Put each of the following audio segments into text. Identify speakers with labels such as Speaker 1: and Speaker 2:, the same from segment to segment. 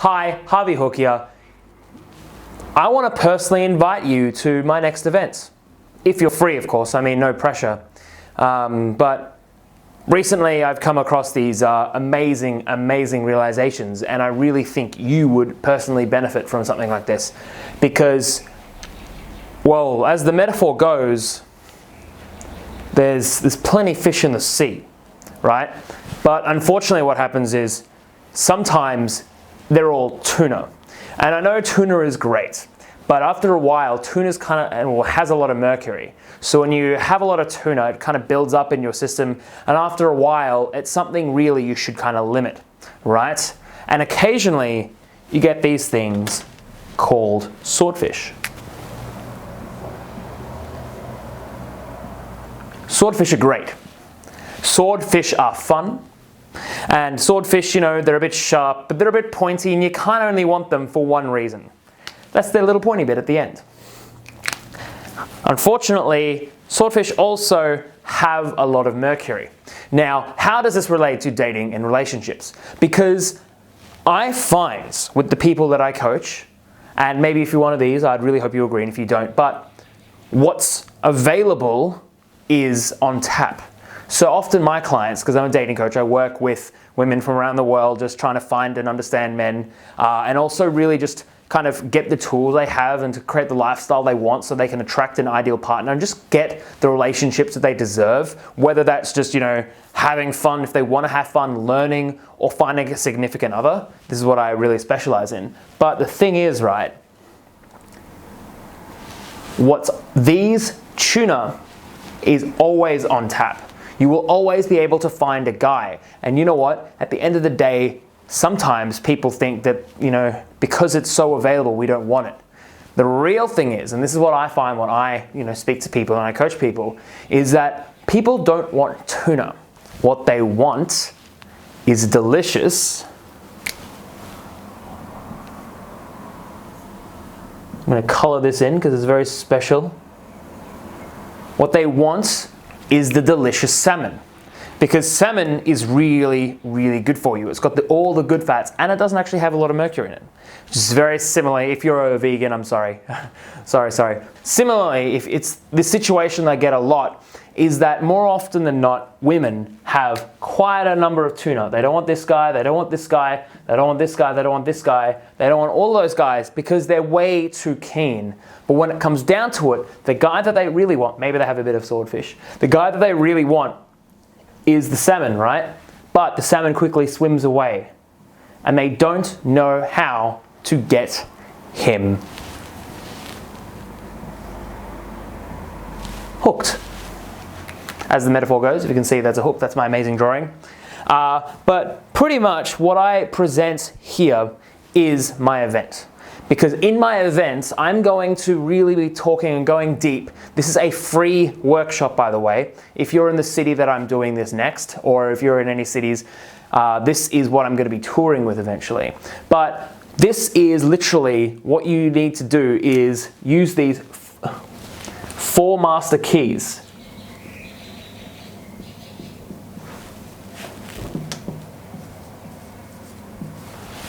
Speaker 1: Hi, Harvey Hooke here. I want to personally invite you to my next event. If you're free, of course, I mean, no pressure. But recently I've come across these amazing realizations, and I really think you would personally benefit from something like this. Because, well, as the metaphor goes, there's plenty of fish in the sea, right? But unfortunately what happens is sometimes they're all tuna. And I know tuna is great, but after a while, tuna's has a lot of mercury. So when you have a lot of tuna, it kind of builds up in your system, and after a while, it's something really you should kind of limit, right? And occasionally, you get these things called swordfish. Swordfish are great. Swordfish are fun. And swordfish, you know, they're a bit sharp, but they're a bit pointy, and you kind of only want them for one reason. That's their little pointy bit at the end. Unfortunately, swordfish also have a lot of mercury. Now, how does this relate to dating and relationships? Because I find with the people that I coach, and maybe if you're one of these, I'd really hope you agree, and if you don't, but what's available is on tap. So often my clients, because I'm a dating coach, I work with women from around the world just trying to find and understand men, and also really just kind of get the tools they have and to create the lifestyle they want so they can attract an ideal partner and just get the relationships that they deserve, whether that's just, you know, having fun, if they want to have fun, learning, or finding a significant other. This is what I really specialize in. But the thing is, right, these tuna is always on tap. You will always be able to find a guy. And you know what? At the end of the day, sometimes people think that, you know, because it's so available, we don't want it. The real thing is, and this is what I find when I, you know, speak to people and I coach people, is that people don't want tuna. What they want is delicious. I'm going to color this in because it's very special. What they want is the delicious salmon, because salmon is really good for you. It's got all the good fats, and it doesn't actually have a lot of mercury in it, which is very similar. If you're a vegan, I'm sorry. sorry. Similarly, if it's the situation I get a lot is that more often than not, women have quite a number of tuna. They don't want this guy, they don't want this guy, they don't want this guy, they don't want this guy, they don't want all those guys because they're way too keen. But when it comes down to it, the guy that they really want, maybe they have a bit of swordfish, the guy that they really want is the salmon, right? But the salmon quickly swims away, and they don't know how to get him hooked. As the metaphor goes, if you can see that's a hook, that's my amazing drawing. But pretty much what I present here is my event. Because in my events, I'm going to really be talking and going deep. This is a free workshop, by the way. If you're in the city that I'm doing this next, or if you're in any cities, this is what I'm going to be touring with eventually. But this is literally what you need to do is use these 4 master keys.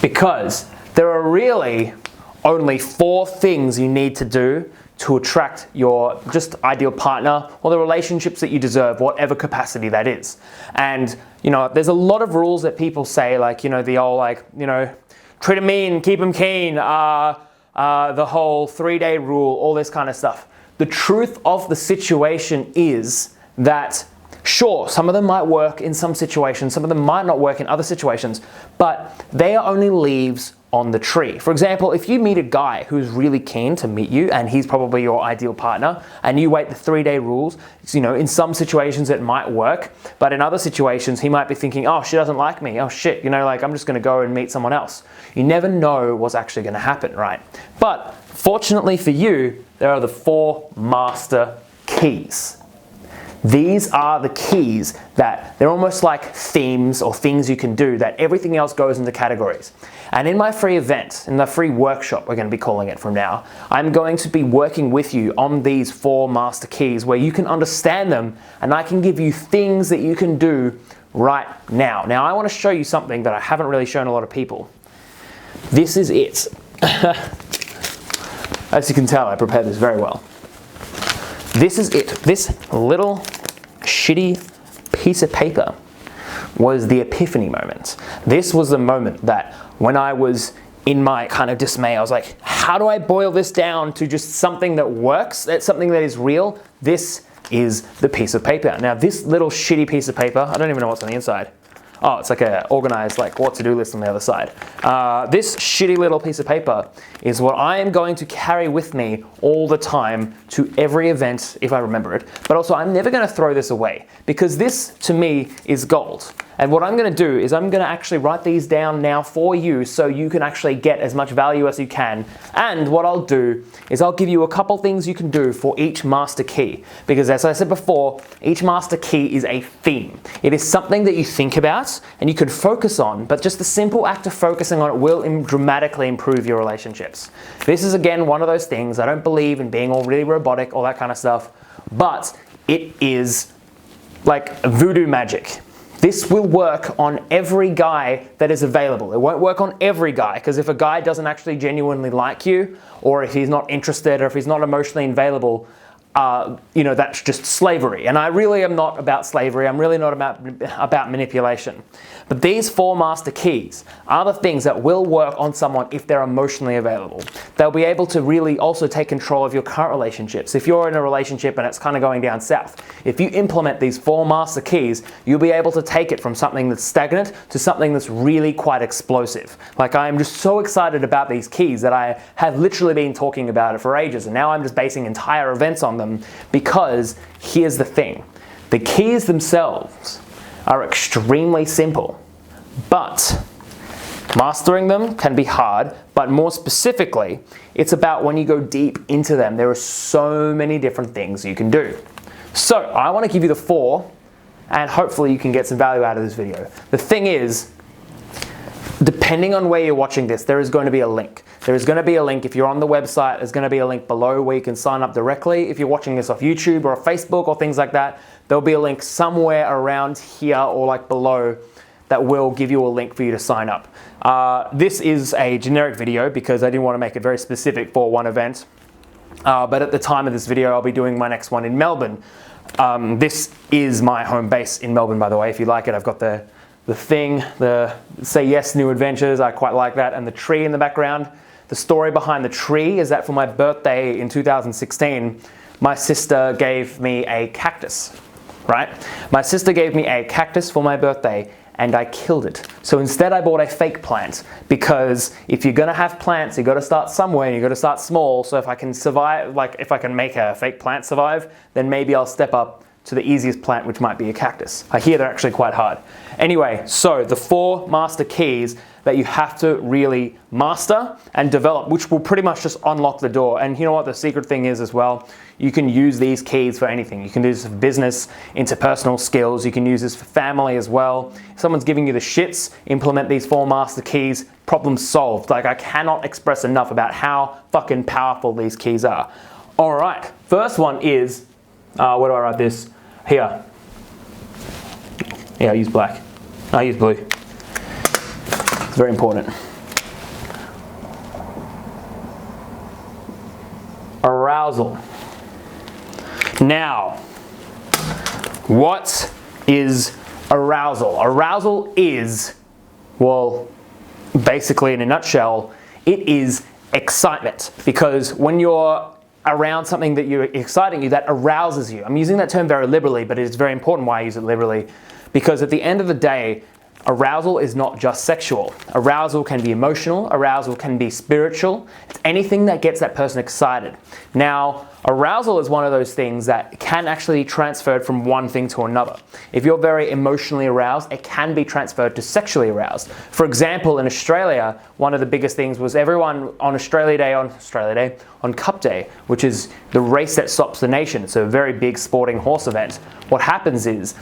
Speaker 1: Because there are really only 4 things you need to do to attract your just ideal partner or the relationships that you deserve, whatever capacity that is. And, you know, there's a lot of rules that people say, like, you know, the old, like, you know, treat them mean, keep them keen, the whole 3-day rule, all this kind of stuff. The truth of the situation is that sure, some of them might work in some situations, some of them might not work in other situations, but they are only leaves on the tree. For example, if you meet a guy who's really keen to meet you and he's probably your ideal partner and you wait the 3-day rules, you know, in some situations it might work, but in other situations he might be thinking, oh, she doesn't like me, oh shit, you know, like I'm just gonna go and meet someone else. You never know what's actually gonna happen, right? But fortunately for you, there are the 4 master keys. These are the keys that they're almost like themes or things you can do that everything else goes into categories. And in my free event, in the free workshop, we're going to be calling it from now, I'm going to be working with you on these 4 master keys where you can understand them, and I can give you things that you can do right now. Now I want to show you something that I haven't really shown a lot of people. This is it. As you can tell, I prepared this very well. This is it. This little shitty piece of paper was the epiphany moment. This was the moment that when I was in my kind of dismay, I was like, how do I boil this down to just something that works? That's something that is real. This is the piece of paper. Now this little shitty piece of paper, I don't even know what's on the inside. Oh, it's like a organized like what to do list on the other side. This shitty little piece of paper is what I am going to carry with me all the time to every event if I remember it. But also I'm never going to throw this away because this to me is gold. And what I'm going to do is I'm going to actually write these down now for you so you can actually get as much value as you can. And what I'll do is I'll give you a couple things you can do for each master key. Because as I said before, each master key is a theme. It is something that you think about and you can focus on, but just the simple act of focusing on it will dramatically improve your relationships. This is again one of those things. I don't believe in being all really robotic, all that kind of stuff, but it is like voodoo magic. This will work on every guy that is available. It won't work on every guy, because if a guy doesn't actually genuinely like you, or if he's not interested, or if he's not emotionally available, that's just slavery. And I really am not about slavery. I'm really not about manipulation. But these 4 master keys are the things that will work on someone if they're emotionally available. They'll be able to really also take control of your current relationships. If you're in a relationship and it's kind of going down south, if you implement these 4 master keys, you'll be able to take it from something that's stagnant to something that's really quite explosive. Like I'm just so excited about these keys that I have literally been talking about it for ages, and now I'm just basing entire events on them because here's the thing. The keys themselves are extremely simple, but mastering them can be hard, but more specifically, it's about when you go deep into them, there are so many different things you can do. So I want to give you the 4, and hopefully you can get some value out of this video. The thing is, depending on where you're watching this, there is going to be a link. There is going to be a link. If you're on the website, there's going to be a link below where you can sign up directly. If you're watching this off YouTube or Facebook or things like that, there'll be a link somewhere around here or like below that will give you a link for you to sign up. This is a generic video because I didn't want to make it very specific for one event. But at the time of this video, I'll be doing my next one in Melbourne. This is my home base in Melbourne, by the way. If you like it, I've got the thing, the Say Yes New Adventures, I quite like that, and the tree in the background. The story behind the tree is that for my birthday in 2016, my sister gave me a cactus, right? My sister gave me a cactus for my birthday and I killed it. So instead I bought a fake plant, because if you're gonna have plants, you gotta start somewhere and you gotta start small. So if I can survive, like if I can make a fake plant survive, then maybe I'll step up to the easiest plant, which might be a cactus. I hear they're actually quite hard. Anyway, so the 4 master keys that you have to really master and develop, which will pretty much just unlock the door. And you know what the secret thing is as well? You can use these keys for anything. You can do this for business, interpersonal skills. You can use this for family as well. If someone's giving you the shits, implement these 4 master keys, problem solved. Like I cannot express enough about how fucking powerful these keys are. All right, first one is, where do I write this? Here. Yeah, I use black. I use blue. It's very important. Arousal. Now, what is arousal? Arousal is, well, basically in a nutshell, it is excitement. Because when you're around something that you're exciting you, that arouses you. I'm using that term very liberally, but it's very important why I use it liberally, because at the end of the day, arousal is not just sexual. Arousal can be emotional, arousal can be spiritual. It's anything that gets that person excited. Now, arousal is one of those things that can actually be transferred from one thing to another. If you're very emotionally aroused, it can be transferred to sexually aroused. For example, in Australia, one of the biggest things was everyone on on Cup Day, which is the race that stops the nation. It's a very big sporting horse event. What happens is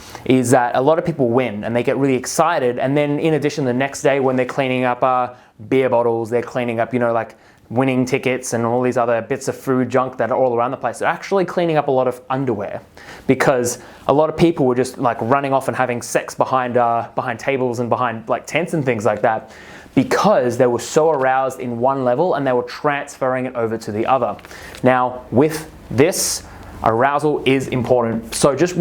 Speaker 1: that a lot of people win and they get really excited, and then in addition the next day when they're cleaning up beer bottles, they're cleaning up, like winning tickets and all these other bits of food junk that are all around the place. They're actually cleaning up a lot of underwear, because a lot of people were just like running off and having sex behind tables and behind like tents and things like that. because they were so aroused in one level and they were transferring it over to the other. Now, with this, arousal is important. So just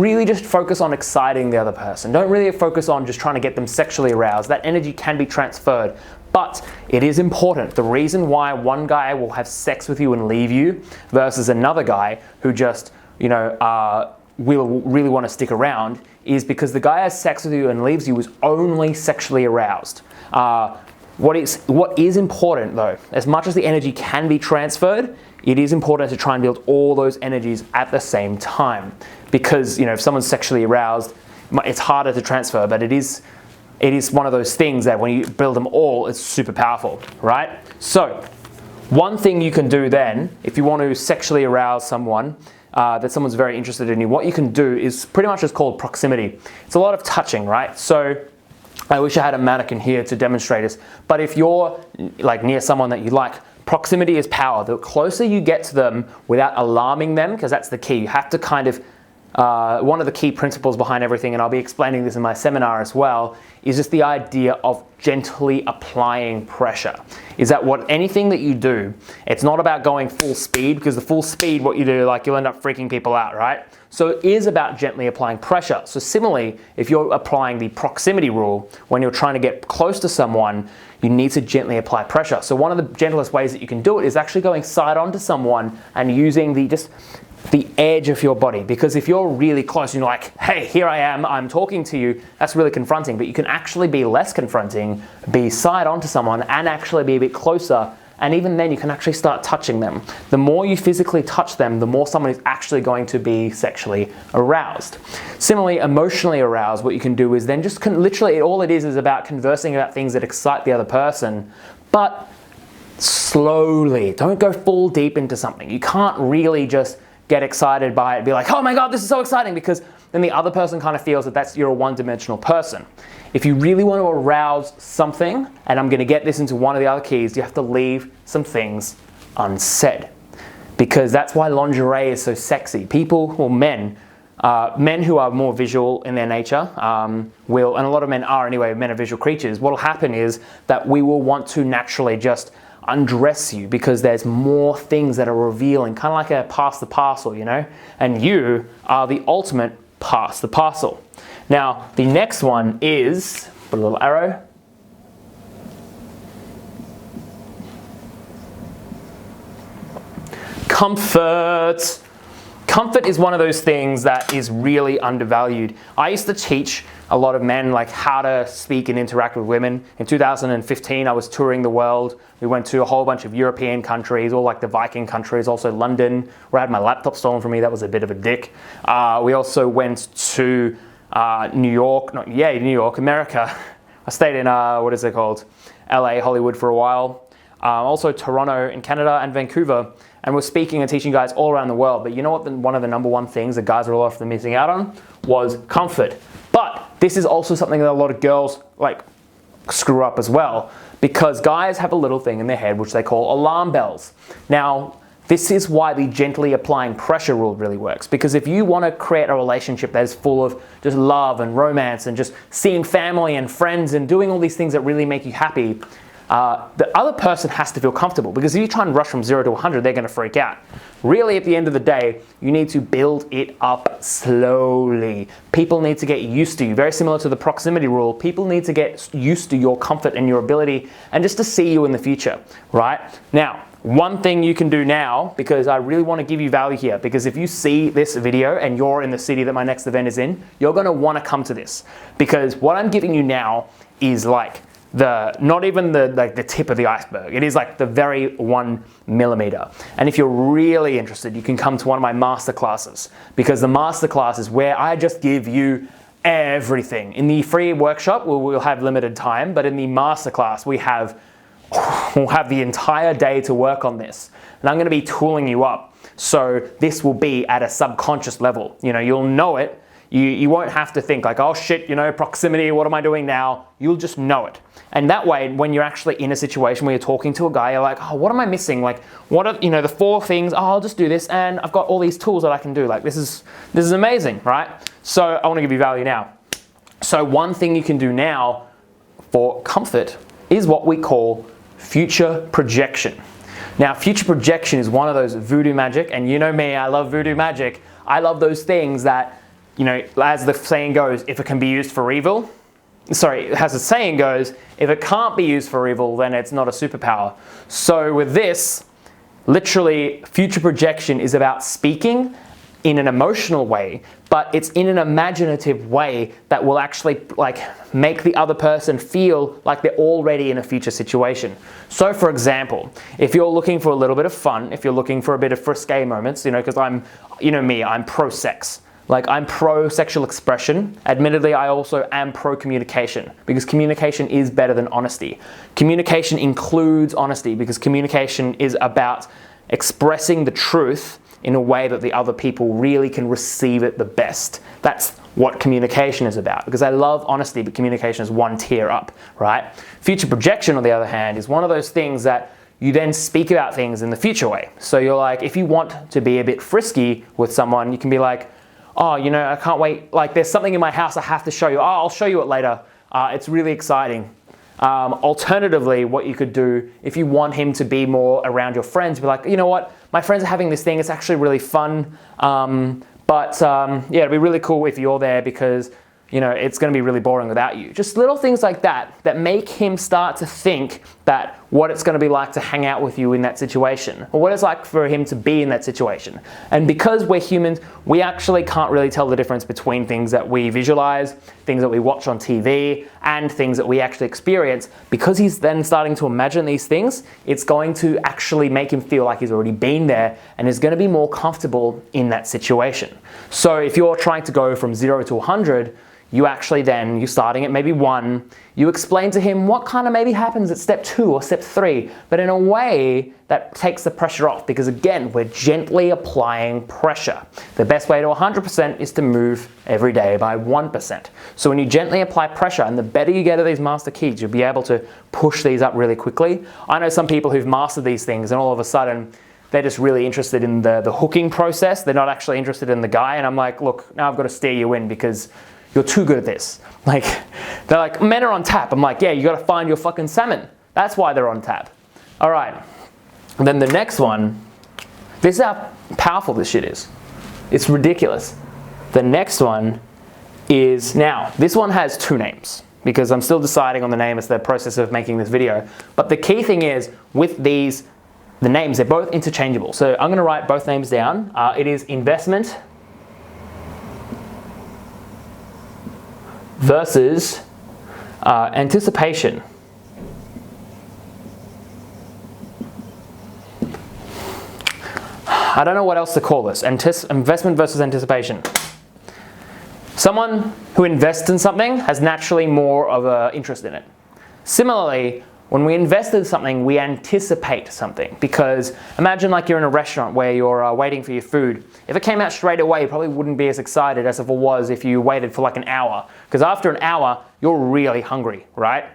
Speaker 1: focus on exciting the other person. Don't really focus on just trying to get them sexually aroused. That energy can be transferred, but it is important. The reason why one guy will have sex with you and leave you versus another guy who just, will really want to stick around is because the guy has sex with you and leaves you is only sexually aroused. What is important though, as much as the energy can be transferred, it is important to try and build all those energies at the same time. Because if someone's sexually aroused, it's harder to transfer, but it is one of those things that when you build them all, it's super powerful, right? So, one thing you can do then, if you want to sexually arouse someone, that someone's very interested in you, what you can do is pretty much just called proximity. It's a lot of touching, right? So, I wish I had a mannequin here to demonstrate this, but if you're like near someone that you like, proximity is power. The closer you get to them without alarming them, because that's the key. You have to kind of, one of the key principles behind everything, and I'll be explaining this in my seminar as well, is just the idea of gently applying pressure. Is that anything that you do, it's not about going full speed, because the full speed, what you do, you'll end up freaking people out, right? So it is about gently applying pressure. So similarly, if you're applying the proximity rule, when you're trying to get close to someone, you need to gently apply pressure. So one of the gentlest ways that you can do it is actually going side on to someone and using the edge of your body. Because if you're really close and you're like, hey, here I am, I'm talking to you, that's really confronting. But you can actually be less confronting, be side on to someone and actually be a bit closer. And even then you can actually start touching them. The more you physically touch them, the more someone is actually going to be sexually aroused. Similarly, emotionally aroused, what you can do is then just literally all it is about conversing about things that excite the other person, but slowly. Don't go full deep into something. You can't really just get excited by it, be like, oh my God, this is so exciting, because then the other person kind of feels that you're a one-dimensional person. If you really want to arouse something, and I'm going to get this into one of the other keys, you have to leave some things unsaid. Because that's why lingerie is so sexy. Men who are more visual in their nature and a lot of men are anyway, men are visual creatures, what will happen is that we will want to naturally just undress you because there's more things that are revealing, kind of like a pass the parcel, and you are the ultimate pass the parcel. Now, the next one is, put a little arrow. Comfort. Comfort is one of those things that is really undervalued. I used to teach a lot of men how to speak and interact with women. In 2015, I was touring the world. We went to a whole bunch of European countries, all the Viking countries, also London, where I had my laptop stolen from me. That was a bit of a dick. We also went to New York, New York, America. I stayed in, LA, Hollywood for a while. Also Toronto in Canada and Vancouver. And we're speaking and teaching guys all around the world. But you know what one of the number one things that guys are often missing out on was comfort. But this is also something that a lot of girls screw up as well, because guys have a little thing in their head which they call alarm bells. Now, this is why the gently applying pressure rule really works, because if you want to create a relationship that is full of just love and romance and just seeing family and friends and doing all these things that really make you happy, the other person has to feel comfortable, because if you try and rush from 0 to 100, they're going to freak out. Really, at the end of the day, you need to build it up slowly. People need to get used to you. Very similar to the proximity rule, people need to get used to your comfort and your ability and just to see you in the future, right? Now, one thing you can do now, because I really want to give you value here, because if you see this video and you're in the city that my next event is in, you're going to want to come to this, because what I'm giving you now is not even the tip of the iceberg. It is the very 1 millimeter. And if you're really interested, you can come to one of my masterclasses, because the masterclass is where I just give you everything. In the free workshop, we'll have limited time, but in the masterclass, we'll have the entire day to work on this. And I'm going to be tooling you up. So this will be at a subconscious level. You'll know it. You won't have to think oh shit, proximity, what am I doing now? You'll just know it. And that way, when you're actually in a situation where you're talking to a guy, you're like, oh, what am I missing? What are, the 4 things? Oh, I'll just do this, and I've got all these tools that I can do. This is amazing, right? So I want to give you value now. So one thing you can do now for comfort is what we call future projection. Now, future projection is one of those voodoo magic, and you know me, I love voodoo magic. I love those things that, you know, as the saying goes, if it can be used for evil, as the saying goes, if it can't be used for evil, then it's not a superpower. So with this, literally, future projection is about speaking in an emotional way, but it's in an imaginative way that will actually make the other person feel like they're already in a future situation. So for example, if you're looking for a little bit of fun, if you're looking for a bit of frisque moments, you know, because I'm pro-sex. Like, I'm pro-sexual expression. Admittedly, I also am pro-communication, because communication is better than honesty. Communication includes honesty, because communication is about expressing the truth in a way that the other people really can receive it the best. That's what communication is about, because I love honesty, but communication is one tier up, right? Future projection, on the other hand, is one of those things that you then speak about things in the future way. So you're like, if you want to be a bit frisky with someone, you can be like, oh, you know, I can't wait, like there's something in my house I have to show you. Oh, I'll show you it later. It's really exciting. Alternatively, what you could do, if you want him to be more around your friends, be like, you know what, my friends are having this thing, it's actually really fun, yeah, it'd be really cool if you're there, because, you know, it's going to be really boring without you. Just little things like that that make him start to think that what it's going to be like to hang out with you in that situation, or what it's like for him to be in that situation. And because we're humans, we actually can't really tell the difference between things that we visualize, things that we watch on TV, and things that we actually experience. Because he's then starting to imagine these things, it's going to actually make him feel like he's already been there and is going to be more comfortable in that situation. So if you're trying to go from 0 to 100, you actually then, you're starting at maybe 1, you explain to him what kind of maybe happens at step 2 or step 3, but in a way that takes the pressure off, because again, we're gently applying pressure. The best way to 100% is to move every day by 1%. So when you gently apply pressure, and the better you get at these master keys, you'll be able to push these up really quickly. I know some people who've mastered these things, and all of a sudden, they're just really interested in the hooking process. They're not actually interested in the guy, and I'm like, look, now I've got to steer you in, because you're too good at this. Like, they're like, men are on tap. I'm like, yeah, you gotta find your fucking salmon. That's why they're on tap. All right, and then the next one, this is how powerful this shit is. It's ridiculous. The next one is, now, this one has 2 names, because I'm still deciding on the name as the process of making this video. But the key thing is, with these, the names, they're both interchangeable. So I'm gonna write both names down. It is investment versus anticipation. I don't know what else to call this. Investment versus anticipation. Someone who invests in something has naturally more of an interest in it. Similarly, when we invest in something, we anticipate something, because imagine like you're in a restaurant where you're waiting for your food. If it came out straight away, you probably wouldn't be as excited as if it was if you waited for like an hour, because after an hour, you're really hungry, right?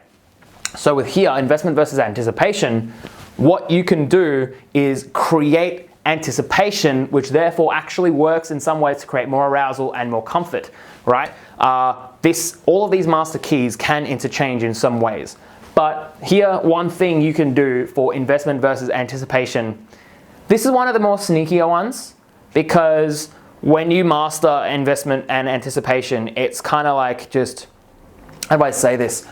Speaker 1: So with here, investment versus anticipation, what you can do is create anticipation, which therefore actually works in some ways to create more arousal and more comfort, right? All of these master keys can interchange in some ways. But here, one thing you can do for investment versus anticipation, this is one of the more sneakier ones, because when you master investment and anticipation, it's kind of like just, how do I say this?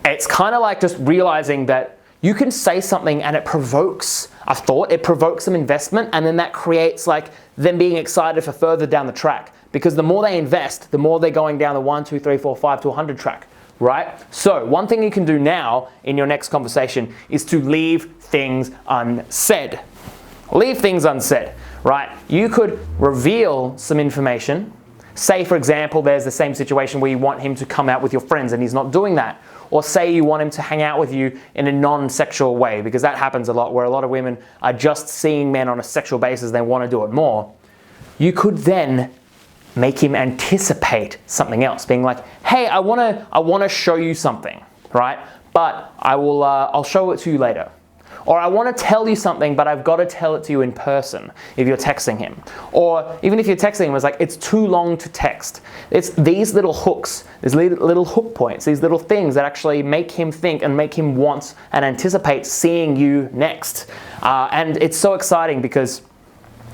Speaker 1: It's kind of like just realizing that you can say something and it provokes a thought, it provokes some investment, and then that creates like them being excited for further down the track. Because the more they invest, the more they're going down the 1, 2, 3, 4, 5 to 100 track. Right? So one thing you can do now in your next conversation is to leave things unsaid. Leave things unsaid, right? You could reveal some information. Say, for example, there's the same situation where you want him to come out with your friends and he's not doing that. Or say you want him to hang out with you in a non-sexual way, because that happens a lot, where a lot of women are just seeing men on a sexual basis, they want to do it more. You could then make him anticipate something else, being like, hey, I wanna show you something, right? But I'll show it to you later. Or I want to tell you something, but I've got to tell it to you in person if you're texting him. Or even if you're texting him, it's like, it's too long to text. It's these little hooks, these little hook points, these little things that actually make him think and make him want and anticipate seeing you next. And it's so exciting because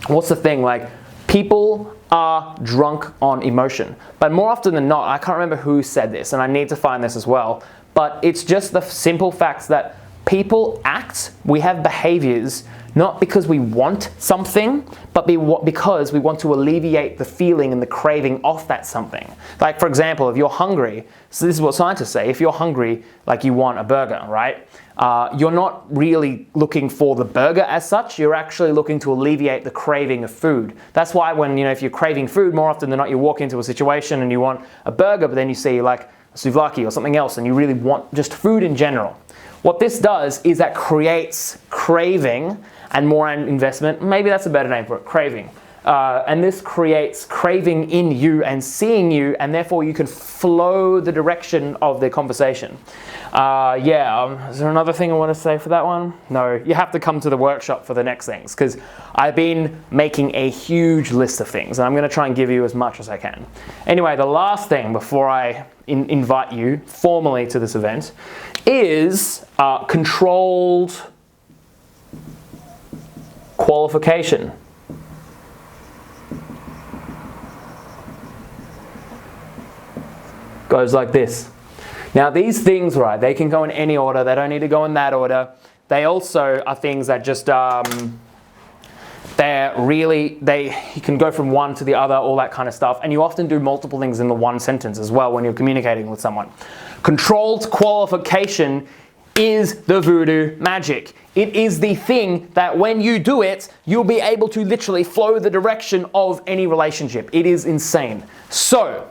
Speaker 1: what's the thing? Like, people are drunk on emotion. But more often than not, I can't remember who said this, and I need to find this as well, but it's just the simple facts that people act, we have behaviors, not because we want something, but because we want to alleviate the feeling and the craving of that something. Like, for example, if you're hungry, so this is what scientists say, if you're hungry, like you want a burger, right? You're not really looking for the burger as such, you're actually looking to alleviate the craving of food. That's why when, if you're craving food, more often than not, you walk into a situation and you want a burger, but then you see like a souvlaki or something else and you really want just food in general. What this does is that creates craving and more investment. Maybe that's a better name for it, craving. And this creates craving in you and seeing you, and therefore you can flow the direction of the conversation. Is there another thing I want to say for that one? No, you have to come to the workshop for the next things, because I've been making a huge list of things, and I'm going to try and give you as much as I can. Anyway, the last thing before I invite you formally to this event is controlled qualification. Goes like this. Now these things, right, they can go in any order, they don't need to go in that order. They also are things that just, you can go from one to the other, all that kind of stuff. And you often do multiple things in the one sentence as well when you're communicating with someone. Controlled qualification is the voodoo magic. It is the thing that when you do it, you'll be able to literally flow the direction of any relationship. It is insane. So,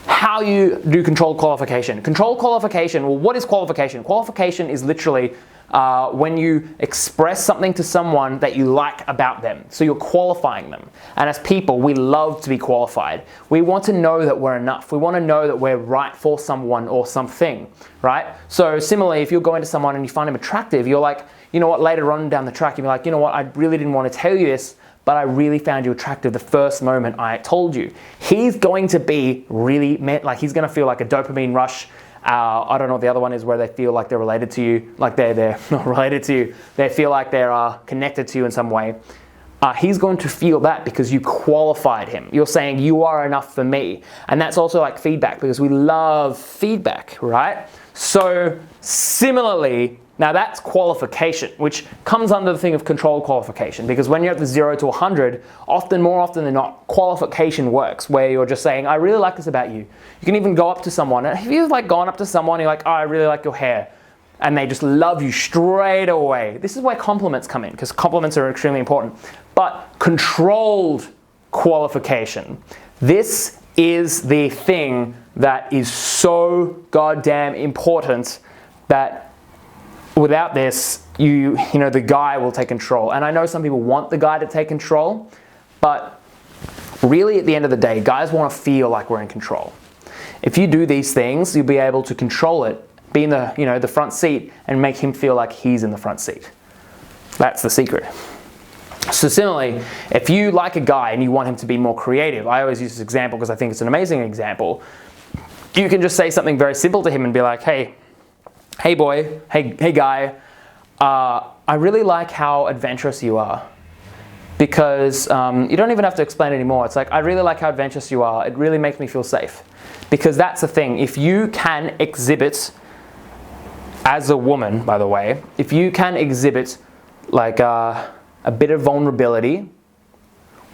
Speaker 1: how you do controlled qualification. Controlled qualification, well, what is qualification? Qualification is literally when you express something to someone that you like about them. So you're qualifying them. And as people, we love to be qualified. We want to know that we're enough. We want to know that we're right for someone or something, right? So similarly, if you're going to someone and you find them attractive, you're like, you know what, later on down the track, you'll be like, you know what, I really didn't want to tell you this, but I really found you attractive the first moment I told you. He's going to be really, he's going to feel like a dopamine rush. I don't know what the other one is, where they feel like they're related to you, like they're not related to you. They feel like they're connected to you in some way. He's going to feel that because you qualified him. You're saying you are enough for me. And that's also like feedback, because we love feedback, right? So similarly, now that's qualification, which comes under the thing of controlled qualification, because when you're at the 0 to 100, more often than not, qualification works, where you're just saying, I really like this about you. You can even go up to someone, and if you've gone up to someone, you're like, oh, I really like your hair, and they just love you straight away. This is where compliments come in, because compliments are extremely important. But controlled qualification, this is the thing that is so goddamn important that without this, the guy will take control. And I know some people want the guy to take control, but really at the end of the day, guys want to feel like we're in control. If you do these things, you'll be able to control it, be in the front seat, and make him feel like he's in the front seat. That's the secret. So similarly, if you like a guy and you want him to be more creative, I always use this example because I think it's an amazing example. You can just say something very simple to him and be like, hey boy, hey guy, I really like how adventurous you are. Because you don't even have to explain it anymore. It's like, I really like how adventurous you are. It really makes me feel safe. Because that's the thing. If you can exhibit, as a woman, by the way, if you can exhibit like a bit of vulnerability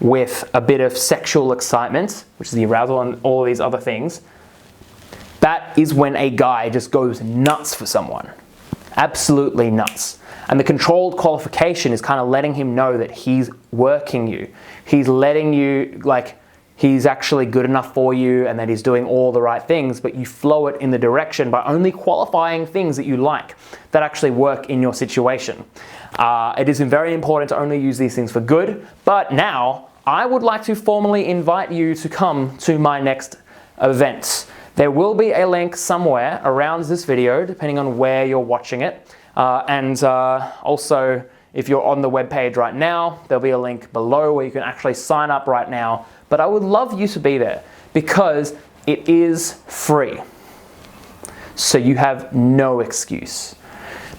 Speaker 1: with a bit of sexual excitement, which is the arousal and all of these other things, that is when a guy just goes nuts for someone. Absolutely nuts. And the controlled qualification is kind of letting him know that he's working you. He's letting you, he's actually good enough for you and that he's doing all the right things, but you flow it in the direction by only qualifying things that you like, that actually work in your situation. It is very important to only use these things for good, but now I would like to formally invite you to come to my next event. There will be a link somewhere around this video, depending on where you're watching it. Also, if you're on the webpage right now, there'll be a link below where you can actually sign up right now. But I would love you to be there because it is free. So you have no excuse.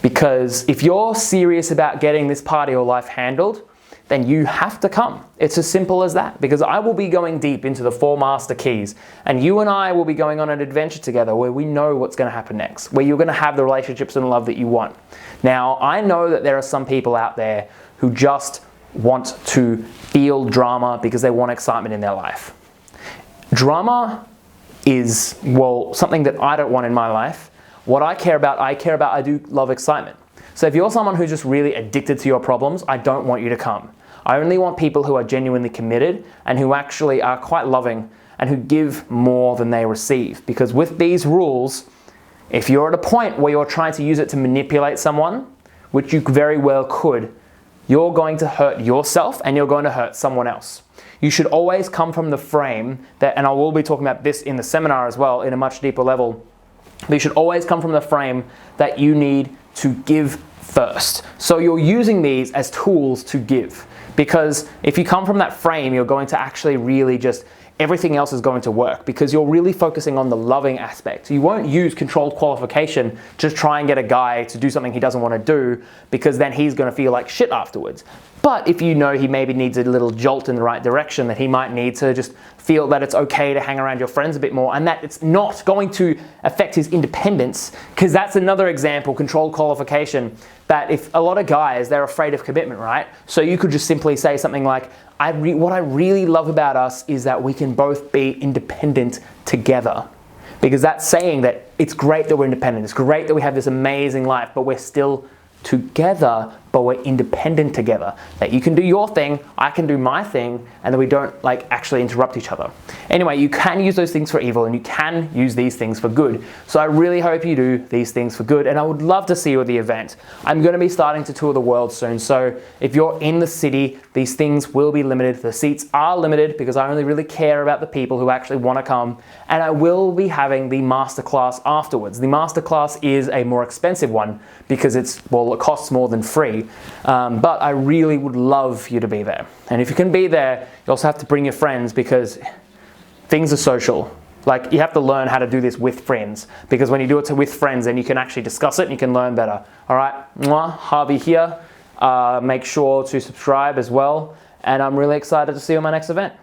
Speaker 1: Because if you're serious about getting this part of your life handled, then you have to come. It's as simple as that, because I will be going deep into the 4 master keys, and you and I will be going on an adventure together where we know what's going to happen next, where you're going to have the relationships and love that you want. Now, I know that there are some people out there who just want to feel drama because they want excitement in their life. Drama is, well, something that I don't want in my life. What I care about, I do love excitement. So if you're someone who's just really addicted to your problems, I don't want you to come. I only want people who are genuinely committed and who actually are quite loving and who give more than they receive. Because with these rules, if you're at a point where you're trying to use it to manipulate someone, which you very well could, you're going to hurt yourself and you're going to hurt someone else. You should always come from the frame that, and I will be talking about this in the seminar as well in a much deeper level, but you should always come from the frame that you need to give first. So you're using these as tools to give. Because if you come from that frame, you're going to actually really just, everything else is going to work because you're really focusing on the loving aspect. You won't use controlled qualification to try and get a guy to do something he doesn't want to do because then he's going to feel like shit afterwards. But if you know he maybe needs a little jolt in the right direction, that he might need to just feel that it's okay to hang around your friends a bit more and that it's not going to affect his independence, because that's another example, controlled qualification, that if a lot of guys, they're afraid of commitment, right? So you could just simply say something like, what I really love about us is that we can both be independent together. Because that's saying that it's great that we're independent, it's great that we have this amazing life, but we're still together, but we're independent together. That you can do your thing, I can do my thing, and then we don't actually interrupt each other. Anyway, you can use those things for evil and you can use these things for good. So I really hope you do these things for good, and I would love to see you at the event. I'm going to be starting to tour the world soon, so if you're in the city, these things will be limited. The seats are limited because I only really care about the people who actually want to come, and I will be having the masterclass afterwards. The masterclass is a more expensive one because it costs more than free. But I really would love you to be there. And if you can be there, you also have to bring your friends because things are social. You have to learn how to do this with friends, because when you do it with friends, then you can actually discuss it and you can learn better. All right, Harvey here. Make sure to subscribe as well. And I'm really excited to see you on my next event.